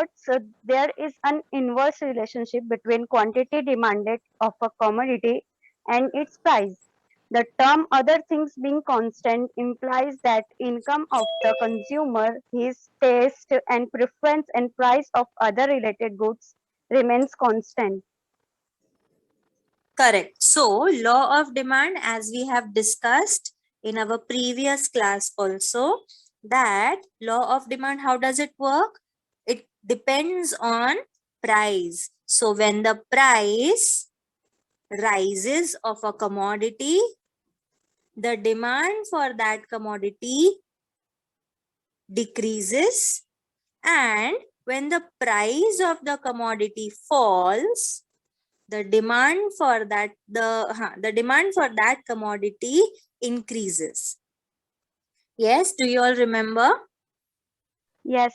words, there is an inverse relationship between quantity demanded of a commodity and its price. The term other things being constant implies that income of the consumer, his taste and preference and price of other related goods remains constant. Correct. So, law of demand, as we have discussed in our previous class also, that law of demand, how does it work? It depends on price. So, when the price rises of a commodity, the demand for that commodity decreases, and when the price of the commodity falls, the demand for that commodity increases. Yes, do you all remember? Yes.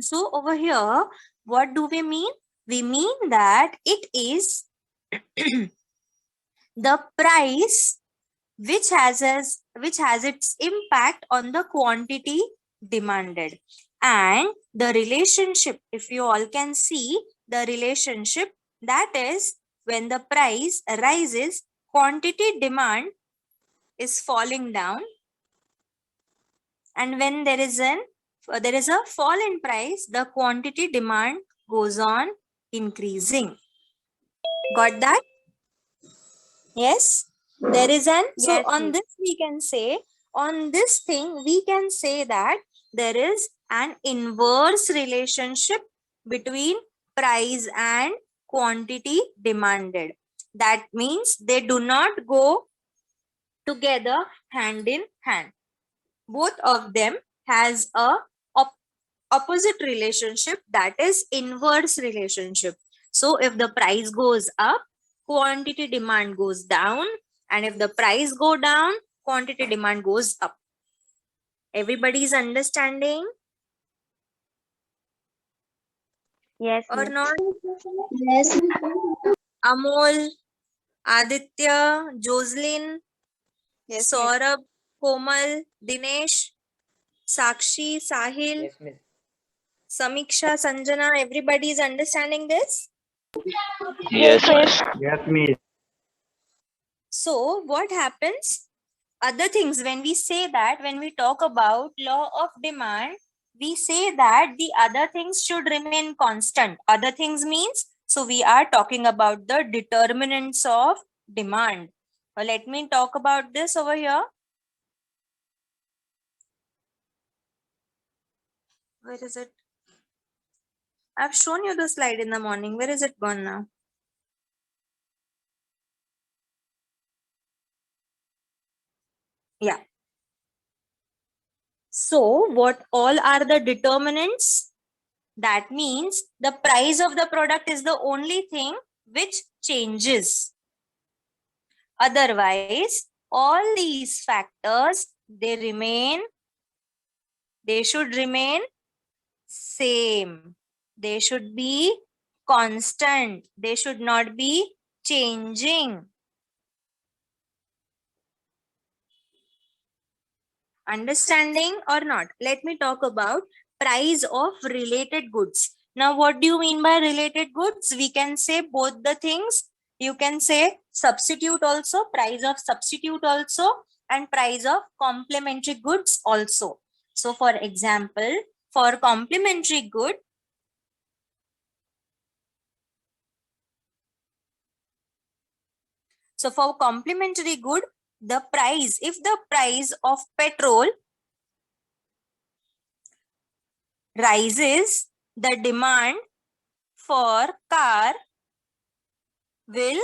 So over here, what do we mean? We mean that it is the price which has its impact on the quantity demanded, and the relationship, if you all can see the relationship, that is when the price rises, quantity demand is falling down, and when there is a fall in price, the quantity demand goes on increasing. Got that? Yes, there is an so Yes, on miss. this we can say, on this thing we can say that there is an inverse relationship between price and quantity demanded. That means they do not go together hand in hand. Both of them has a opposite relationship, that is inverse relationship. So if the price goes up, quantity demand goes down, and if the price go down, quantity demand goes up. Everybody's understanding Yes, or miss. not? Yes. Amol, Aditya, Jocelyn, Yes, miss. Saurabh, Komal, Dinesh, Sakshi, Sahil, Yes, miss. Samiksha, Sanjana, everybody is understanding this? Yes, Yes, miss. So what happens? Other things, when we say that, when we talk about law of demand, we say that the other things should remain constant. Other things means, so we are talking about the determinants of demand. Let me talk about this over here. Where is it? I've shown you the slide in the morning. Where is it gone now? Yeah. So what all are the determinants? That means the price of the product is the only thing which changes. Otherwise, all these factors, they should remain same. They should be constant. They should not be changing. Understanding or not? Let me talk about price of related goods. Now, what do you mean by related goods? We can say both the things. You can say substitute also, price of substitute also, and price of complementary goods also. So, for example, for complementary good, the price, if the price of petrol rises, the demand for car will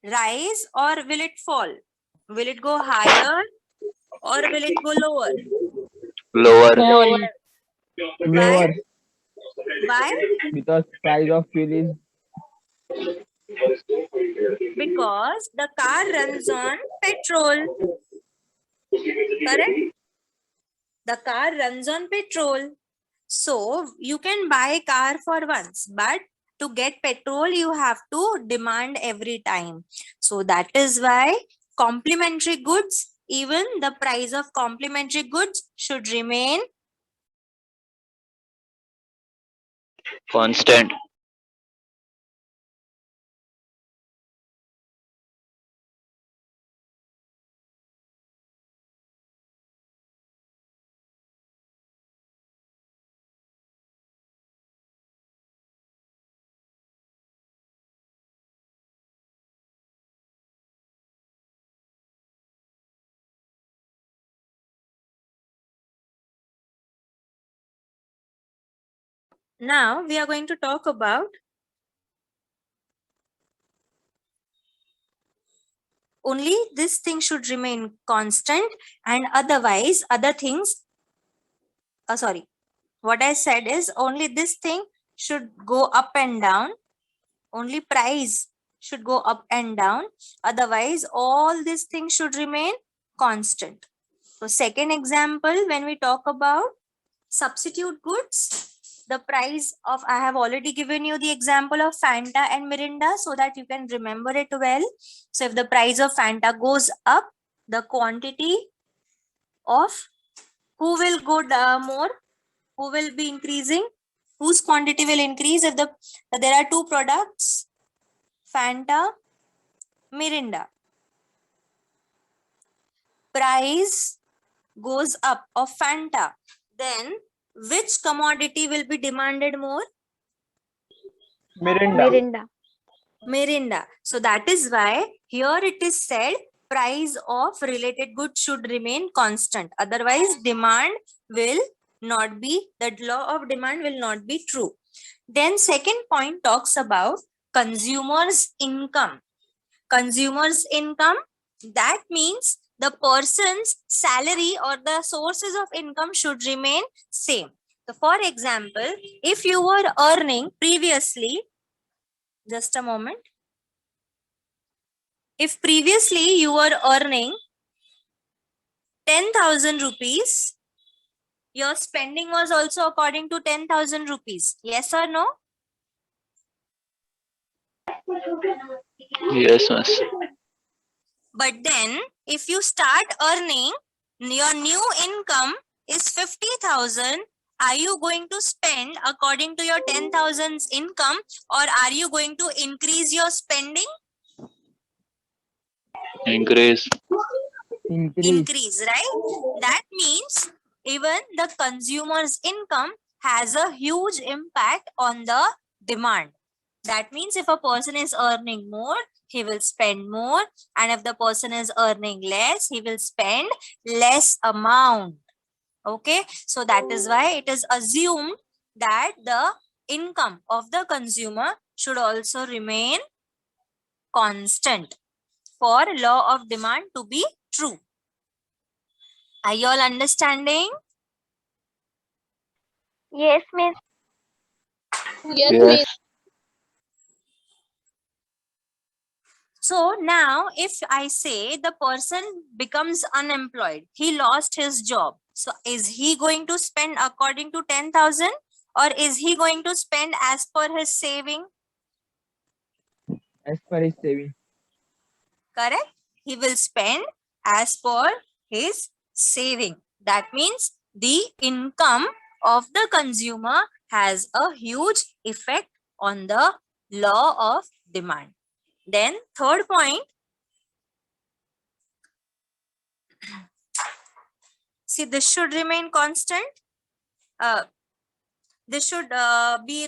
rise or will it fall? Will it go higher or will it go lower? lower. Lower. Why? Lower. Why? Because price of fuel is Because the car runs on petrol. Correct? The car runs on petrol. So you can buy car for once, but to get petrol, you have to demand every time. So that is why complementary goods, even the price of complementary goods should remain Constant. Now we are going to talk about only this thing should remain constant, and otherwise other things, sorry, what I said is only this thing should go up and down, only price should go up and down, otherwise all these things should remain constant. So second example, when we talk about substitute goods, the price of, I have already given you the example of Fanta and Mirinda so that you can remember it well. So if the price of Fanta goes up, the quantity of who will go more, who will be increasing, whose quantity will increase? If there are two products, Fanta, Mirinda, price goes up of Fanta, then which commodity will be demanded more? Mirinda. Mirinda. Mirinda. So that is why here it is said price of related goods should remain constant. Otherwise, demand will not be, that law of demand will not be true. Then second point talks about consumer's income. Consumer's income, that means the person's salary or the sources of income should remain same. So for example, if you were earning previously, just a moment. If previously you were earning 10,000 rupees, your spending was also according to 10,000 rupees. Yes or no? Yes, miss. But then if you start earning, your new income is 50,000. Are you going to spend according to your 10,000 income, or are you going to increase your spending? Increase. Increase, right? That means even the consumer's income has a huge impact on the demand. That means if a person is earning more, he will spend more, and if the person is earning less, he will spend less amount. Okay, so that is why it is assumed that the income of the consumer should also remain constant for law of demand to be true. Are you all understanding? Yes, miss. Yes. So now if I say the person becomes unemployed, he lost his job. So is he going to spend according to 10,000, or is he going to spend as per his saving? As per his saving. Correct? He will spend as per his saving. That means the income of the consumer has a huge effect on the law of demand. Then third point, see, this should remain constant. This should be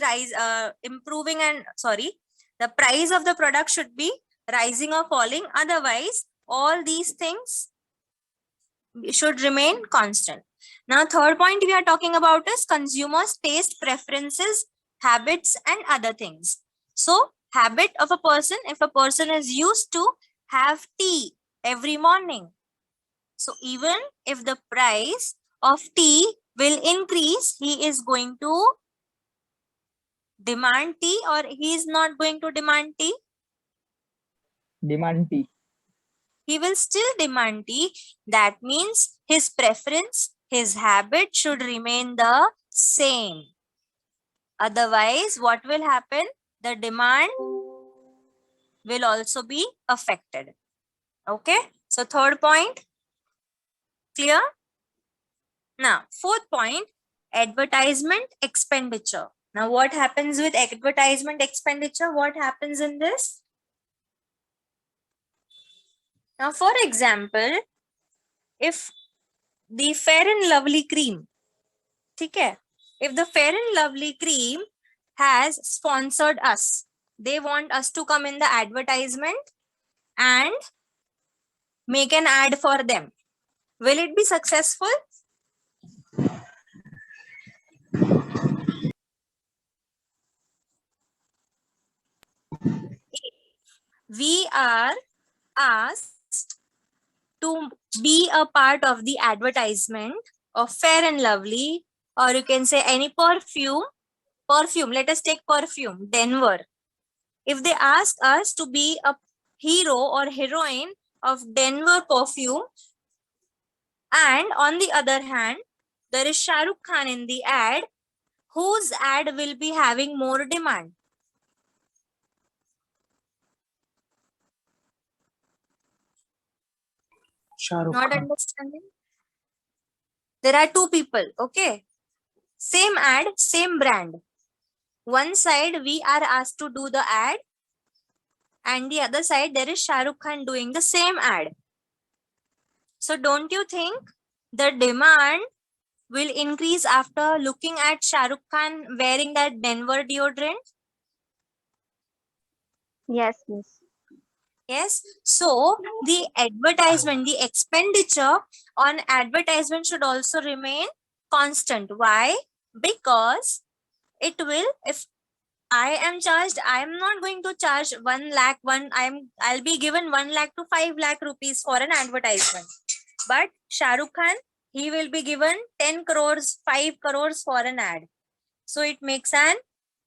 improving, and sorry, the price of the product should be rising or falling. Otherwise, all these things should remain constant. Now, third point we are talking about is consumers' taste preferences, habits, and other things. So, habit of a person, if a person is used to have tea every morning, so even if the price of tea will increase, he is going to demand tea, or he is not going to demand tea? Demand tea. He will still demand tea. That means his preference, his habit should remain the same. Otherwise, what will happen? The demand will also be affected. Okay. So third point, clear? Now, fourth point, advertisement expenditure. Now, what happens with advertisement expenditure? What happens in this? Now, for example, if the Fair and Lovely cream, okay, if the Fair and Lovely cream has sponsored us, they want us to come in the advertisement and make an ad for them. Will it be successful? We are asked to be a part of the advertisement of Fair and Lovely, or you can say any perfume. Let us take perfume, Denver. If they ask us to be a hero or heroine of Denver perfume, and on the other hand, there is Shah Rukh Khan in the ad, whose ad will be having more demand? Not understanding? There are two people, okay? Same ad, same brand. One side we are asked to do the ad, and the other side there is Shah Rukh Khan doing the same ad. So don't you think the demand will increase after looking at Shah Rukh Khan wearing that Denver deodorant? Yes, miss. Yes. So the advertisement, the expenditure on advertisement should also remain constant. Why? Because it will, if I am charged, I am not going to charge 1 lakh, I'll be given 1 lakh to 5 lakh rupees for an advertisement. But Shah Rukh Khan, he will be given 10 crores, 5 crores for an ad. So it makes an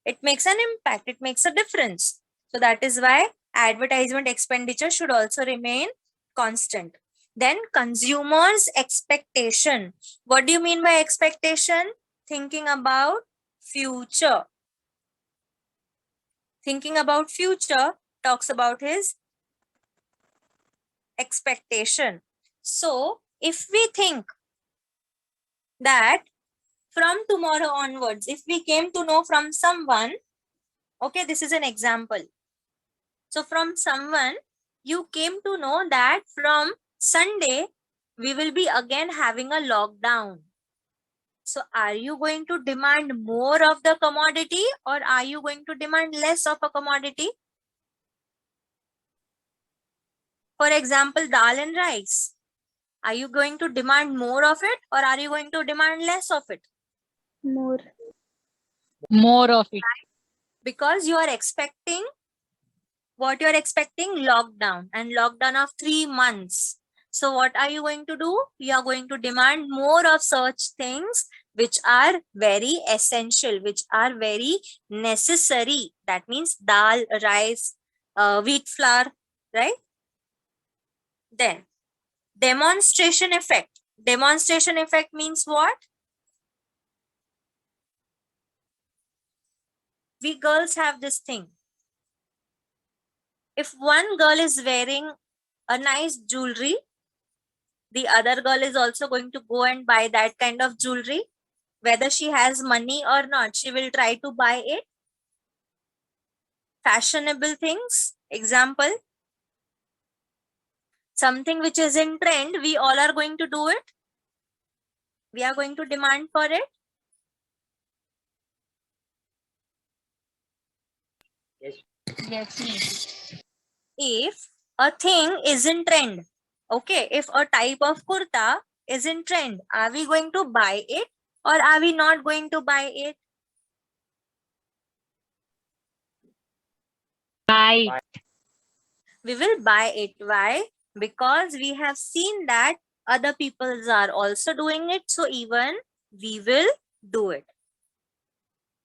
impact, it makes a difference. So that is why advertisement expenditure should also remain constant. Then consumers' expectation. What do you mean by expectation? Thinking about future. Thinking about future talks about his expectation. So if we think that from tomorrow onwards, if we came to know from someone, okay, this is an example. So from someone, you came to know that from Sunday, we will be again having a lockdown. So are you going to demand more of the commodity, or are you going to demand less of a commodity? For example, dal and rice. Are you going to demand more of it, or are you going to demand less of it? More. More of it. Because you are expecting, what you're expecting? Lockdown, and lockdown of 3 months. So what are you going to do? You are going to demand more of such things which are very essential, which are very necessary. That means dal, rice, wheat flour, right? Then demonstration effect. Demonstration effect means what? We girls have this thing. If one girl is wearing a nice jewelry, the other girl is also going to go and buy that kind of jewelry. Whether she has money or not, she will try to buy it. Fashionable things. Example, something which is in trend, we all are going to do it. We are going to demand for it. Yes. If a thing is in trend, okay, if a type of kurta is in trend, are we going to buy it, or are we not going to buy it? Buy. We will buy it. Why? Because we have seen that other peoples are also doing it, so even we will do it.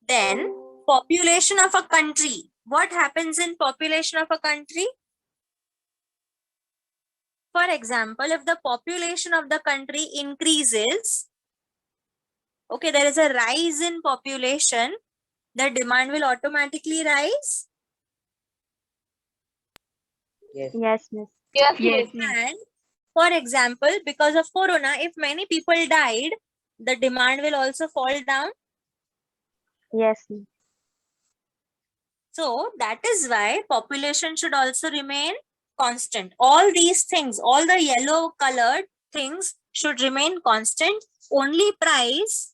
Then population of a country. What happens in population of a country? For example, if the population of the country increases, okay, there is a rise in population, the demand will automatically rise. Yes, miss. Yes. And for example, because of corona, if many people died, the demand will also fall down. Yes, miss. So that is why population should also remain constant. All these things, all the yellow colored things should remain constant. Only price,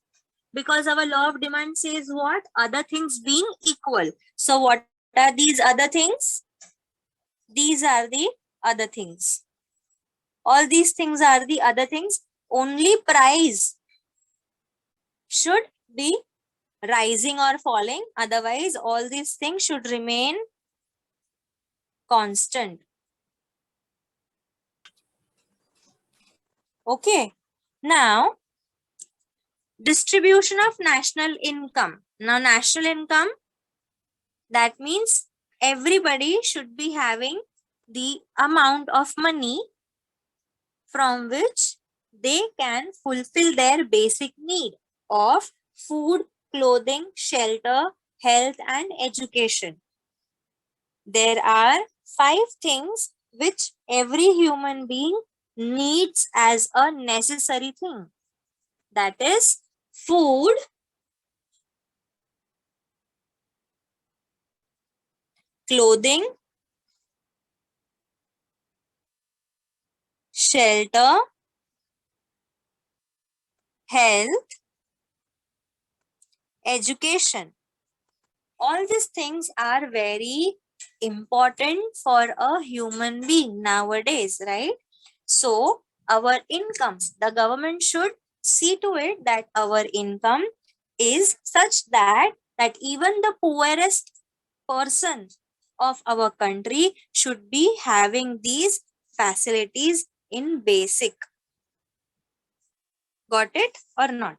because our law of demand says what? Other things being equal. So what are these other things? These are the other things. All these things are the other things. Only price should be rising or falling. Otherwise, all these things should remain constant. Okay. Now, distribution of national income. Now, national income, that means everybody should be having the amount of money from which they can fulfill their basic need of food, clothing, shelter, health, and education. There are 5 things which every human being needs as a necessary thing. That is food, clothing, shelter, health, education. All these things are very important for a human being nowadays, right? So, our income, the government should see to it that our income is such that even the poorest person of our country should be having these facilities in basic. Got it or not?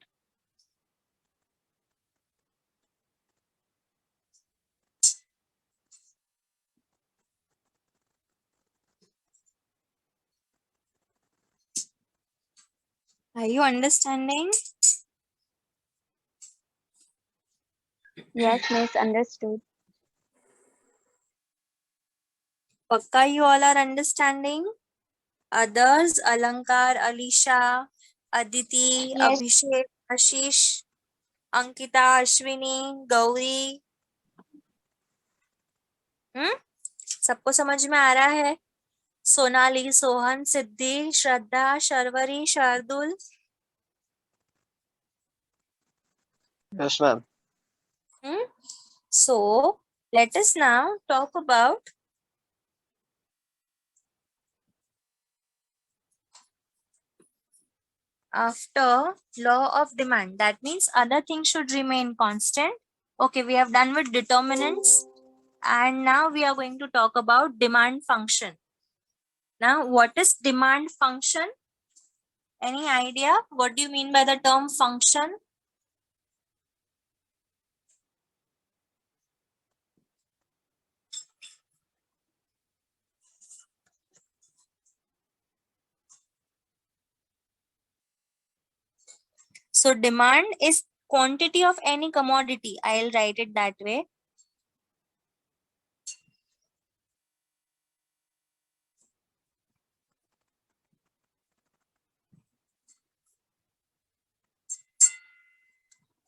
Are you understanding? Yes, miss, understood. Pakka, you all are understanding? Others, Alankar, Alisha, Aditi, Yes. Abhishek, Ashish, Ankita, Ashwini, Gauri. सबको समझ में आ रहा है? सोनाली, सोहन, सिद्धि, श्रद्धा, Sharvari, Shardul. Yes, ma'am. So let us now talk about after law of demand. That means other things should remain constant. Okay, we have done with determinants, and now we are going to talk about demand function. Now, what is demand function? Any idea? What do you mean by the term function? So demand is quantity of any commodity. I'll write it that way.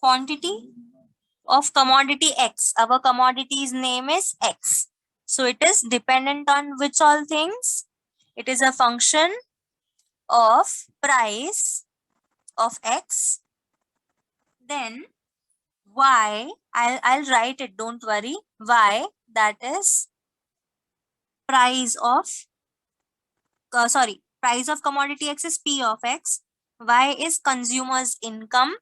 Quantity of commodity X. Our commodity's name is X. So it is dependent on which all things? It is a function of price of X. Then Y, I'll write it, don't worry. Y, that is price of, price of commodity X is P of X. Y is consumer's income.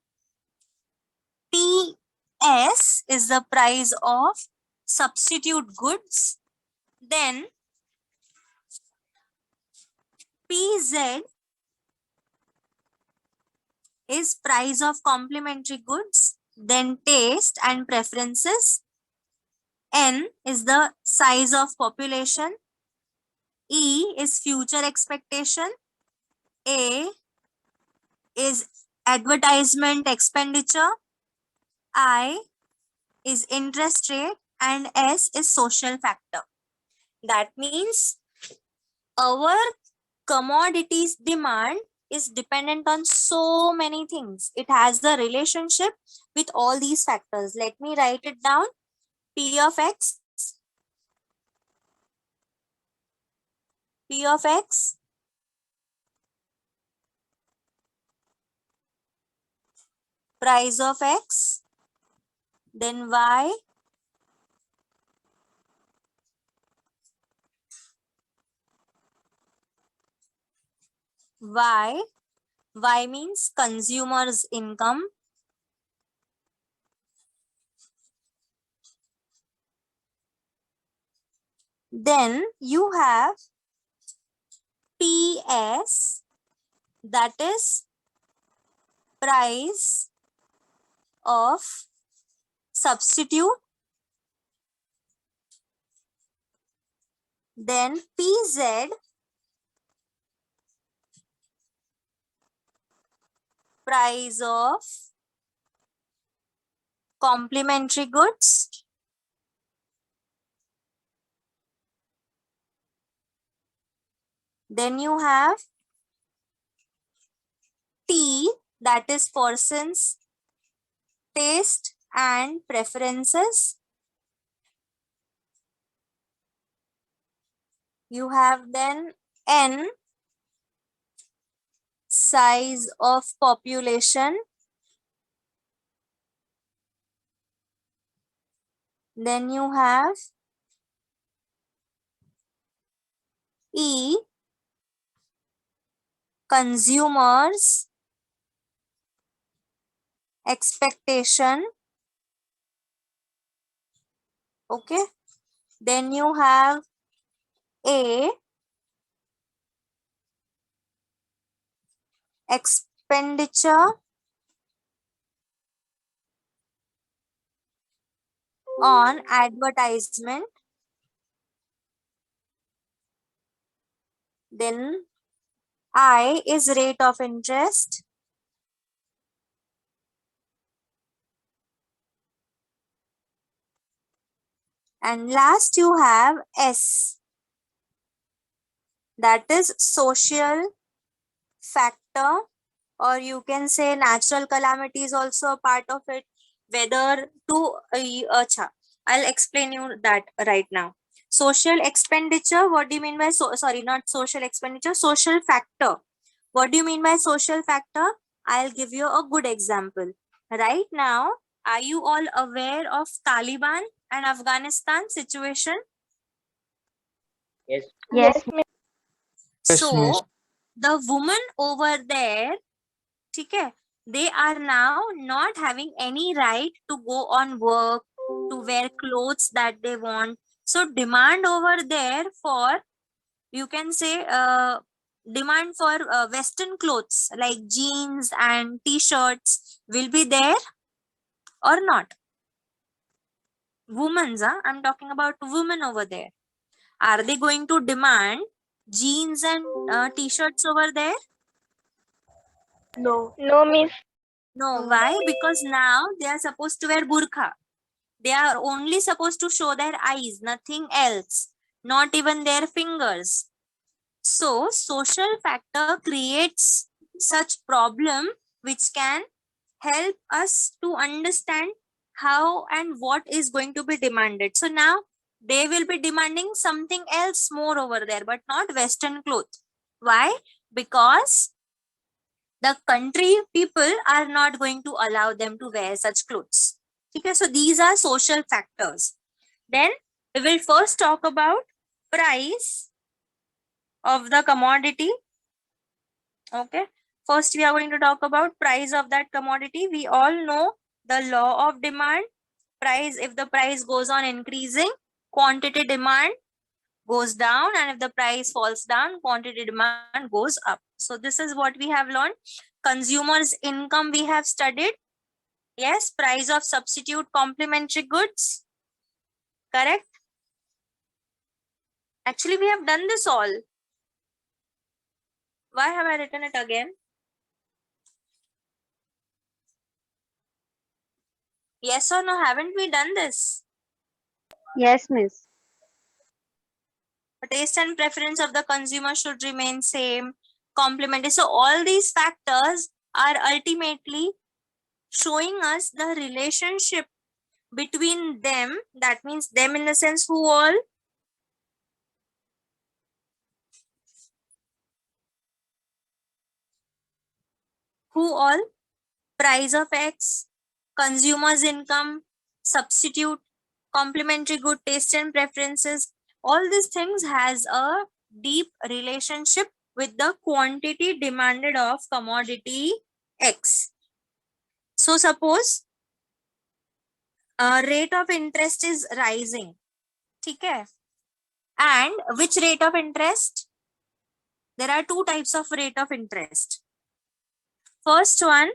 PS is the price of substitute goods. Then PZ is price of complementary goods. Then taste and preferences. N is the size of population. E is future expectation. A is advertisement expenditure. I is interest rate, and S is social factor. That means our commodities demand is dependent on so many things. It has the relationship with all these factors. Let me write it down. P of X P of X, price of X, then Y, Y means consumer's income, then you have PS, that is price of substitute, then PZ, price of complementary goods, then you have T, that is person's taste and preferences. You have then N, size of population, then you have E, consumers expectation. Okay, then you have A, expenditure on advertisement, then I is rate of interest, and last you have S, that is social factor, or you can say natural calamity is also a part of it. Whether to I'll explain you that right now. Social expenditure, what do you mean by sorry, not social expenditure, social factor. What do you mean by social factor? I'll give you a good example. Right now, are you all aware of Taliban and Afghanistan situation? Yes. Yes, So the woman over there, okay, they are now not having any right to go on work, to wear clothes that they want. So demand over there for, you can say, demand for Western clothes like jeans and t-shirts will be there or not? Women's, I'm talking about women over there. Are they going to demand jeans and t-shirts over there? No. No, miss. No. Why? Because now they are supposed to wear burqa. They are only supposed to show their eyes, nothing else, not even their fingers. So social factor creates such problem which can help us to understand how and what is going to be demanded. So now they will be demanding something else more over there, but not Western clothes. Why? Because the country people are not going to allow them to wear such clothes. Okay, so these are social factors. Then we will first talk about price of the commodity. Okay, first we are going to talk about price of that commodity. We all know the law of demand. Price, if the price goes on increasing, quantity demand goes down, and if the price falls down, quantity demand goes up. So this is what we have learned. Consumers income we have studied. Yes, price of substitute complementary goods. Correct? Actually, we have done this all. Why have I written it again? Yes or no? Haven't we done this? yes, miss. Taste and preference of the consumer should remain same. Complementary. So all these factors are ultimately showing us the relationship between them. That means them in the sense who all? Who all? Price of X, consumer's income, substitute, complementary good, taste and preferences. All these things has a deep relationship with the quantity demanded of commodity X. So suppose rate of interest is rising, ठीक है? And which rate of interest? There are two types of rate of interest. First one,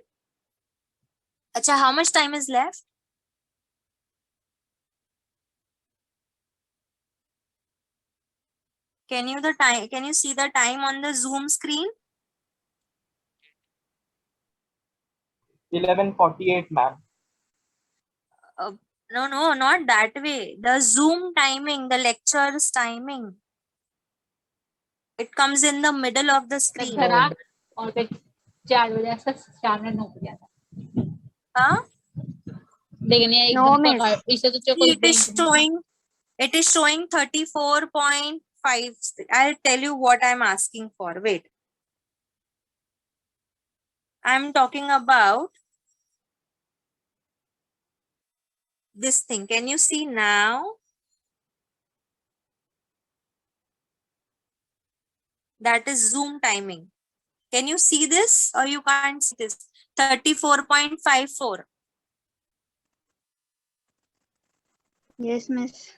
acha, how much time is left? Can you see the time on the Zoom screen? 11:48, ma'am. No, not that way. The Zoom timing, the lecture's timing. It comes in the middle of the screen. खराब और फिर 4 बजे से 4 minute 9 बजे आता Huh? देखने No, एकदम miss. पर इसे तो कोई It is showing 34.5. I'll tell you what I'm asking for. Wait. I'm talking about this thing. Can you see now? That is Zoom timing. Can you see this or you can't see this? 34.54. Yes, miss.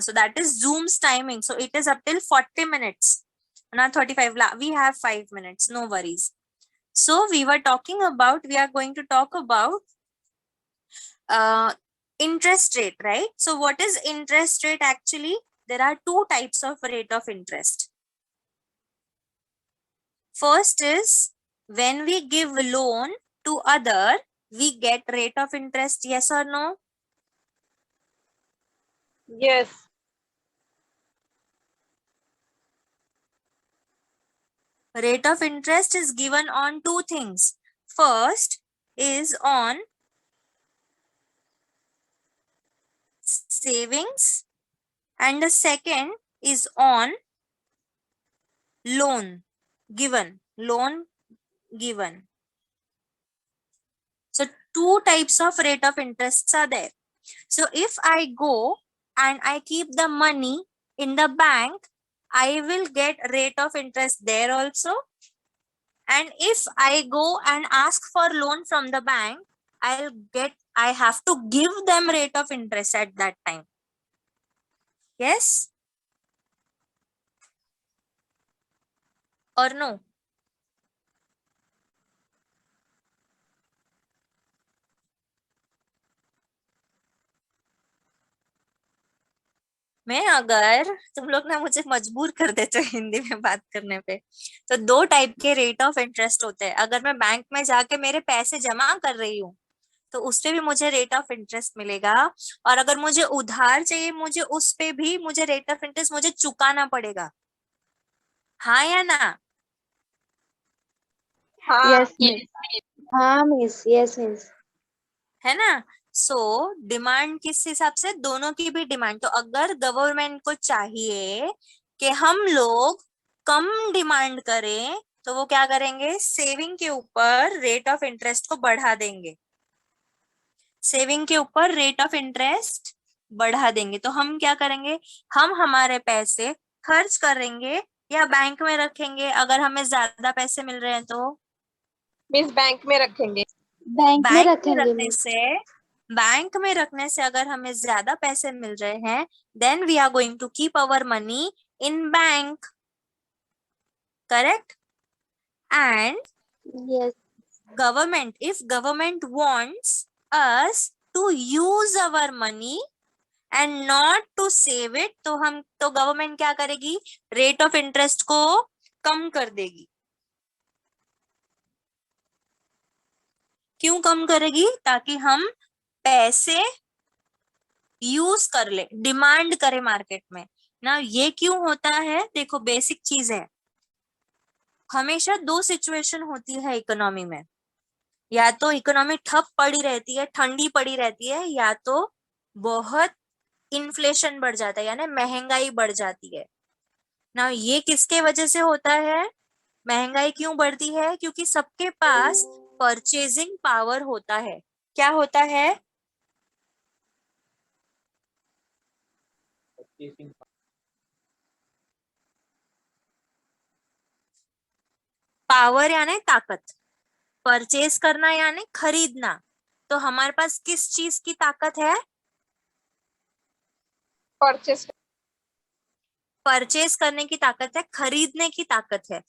So that is Zoom's timing. So it is up till 40 minutes. Not 35. We have 5 minutes. No worries. So we are going to talk about interest rate, right? So what is interest rate actually? There are two types of rate of interest. First is when we give loan to other, we get rate of interest, yes or no? Yes. Rate of interest is given on two things. First is on savings and the second is on loan given. So two types of rate of interests are there. So if I go and I keep the money in the bank, I will get rate of interest there also. And if I go and ask for loan from the bank, I have to give them rate of interest at that time. Yes? Or no? मैं अगर तुम लोग ना मुझे मजबूर कर देते हो हिंदी में बात करने पे, तो दो टाइप के रेट ऑफ इंटरेस्ट होते हैं. अगर मैं बैंक में जाके मेरे पैसे जमा कर रही हूँ तो उस पे भी मुझे रेट ऑफ इंटरेस्ट मिलेगा, और अगर मुझे उधार चाहिए मुझे उस पे भी मुझे रेट ऑफ इंटरेस्ट मुझे चुकाना पड़ेगा. हाँ या ना? हाँ. Yes, miss. हाँ मिस. Yes miss. है ना? सो डिमांड किस हिसाब से? दोनों की भी डिमांड. तो अगर गवर्नमेंट को चाहिए कि हम लोग कम डिमांड करें तो वो क्या करेंगे? सेविंग के ऊपर रेट ऑफ इंटरेस्ट को बढ़ा देंगे. सेविंग के ऊपर रेट ऑफ इंटरेस्ट बढ़ा देंगे. तो हम क्या करेंगे? हम हमारे पैसे खर्च करेंगे या बैंक में रखेंगे अगर हमें ज्यादा पैसे मिल रहे हैं तो? मिस बैंक में रखेंगे. बैंक में रखेंगे मिस. बैंक में रखने से अगर हमें ज्यादा पैसे मिल रहे हैं, then we are going to keep our money in bank. Correct? And Yes. if government wants us to use our money and not to save it, तो गवर्नमेंट क्या करेगी? रेट ऑफ इंटरेस्ट को कम कर देगी. क्यों कम करेगी? ताकि हम पैसे यूज कर ले, डिमांड करे मार्केट में ना. ये क्यों होता है? देखो बेसिक चीज है. हमेशा दो सिचुएशन होती है इकोनॉमी में. या तो इकोनॉमी ठप पड़ी रहती है, ठंडी पड़ी रहती है, या तो बहुत इन्फ्लेशन बढ़ जाता है, यानी महंगाई बढ़ जाती है ना. ये किसके वजह से होता है? महंगाई क्यों बढ़ती है? क्योंकि सबके पास परचेजिंग पावर होता है। क्या होता है? पावर यानी ताकत, परचेज करना यानी खरीदना। तो हमारे पास किस चीज की ताकत है? परचेस परचेज करने की ताकत है, खरीदने की ताकत है।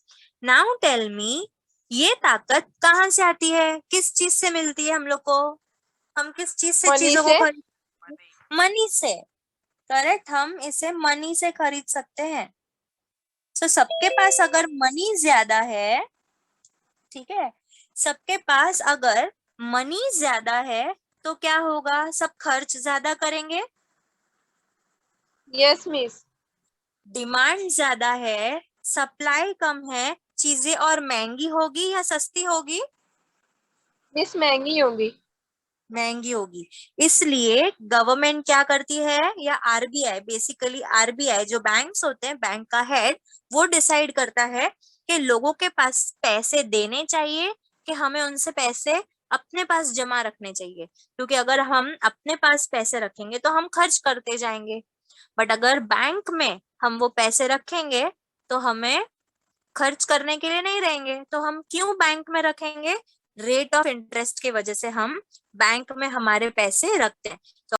नाउ टेल मी, ये ताकत कहाँ से आती है? किस चीज से मिलती है हम लोग को? हम किस चीज से मनी चीजों को से। खरीद? मनी से। करेक्ट, हम इसे मनी से खरीद सकते हैं। तो सबके पास अगर मनी ज्यादा है, ठीक है, सबके पास अगर मनी ज्यादा है तो क्या होगा? सब खर्च ज्यादा करेंगे। Yes miss. डिमांड ज्यादा है, सप्लाई कम है, चीजें और महंगी होगी या सस्ती होगी? मिस महंगी होगी। महंगी होगी। इसलिए गवर्नमेंट क्या करती है, या आरबीआई, बेसिकली आरबीआई जो बैंक्स होते हैं, बैंक का हेड, वो डिसाइड करता है कि लोगों के पास पैसे देने चाहिए कि हमें उनसे पैसे अपने पास जमा रखने चाहिए। क्योंकि अगर हम अपने पास पैसे रखेंगे तो हम खर्च करते जाएंगे, बट अगर बैंक में हम वो पैसे रखेंगे तो हमें खर्च करने के लिए नहीं रहेंगे। तो हम क्यों बैंक में रखेंगे? रेट ऑफ इंटरेस्ट की वजह से हम बैंक में हमारे पैसे रखते हैं। तो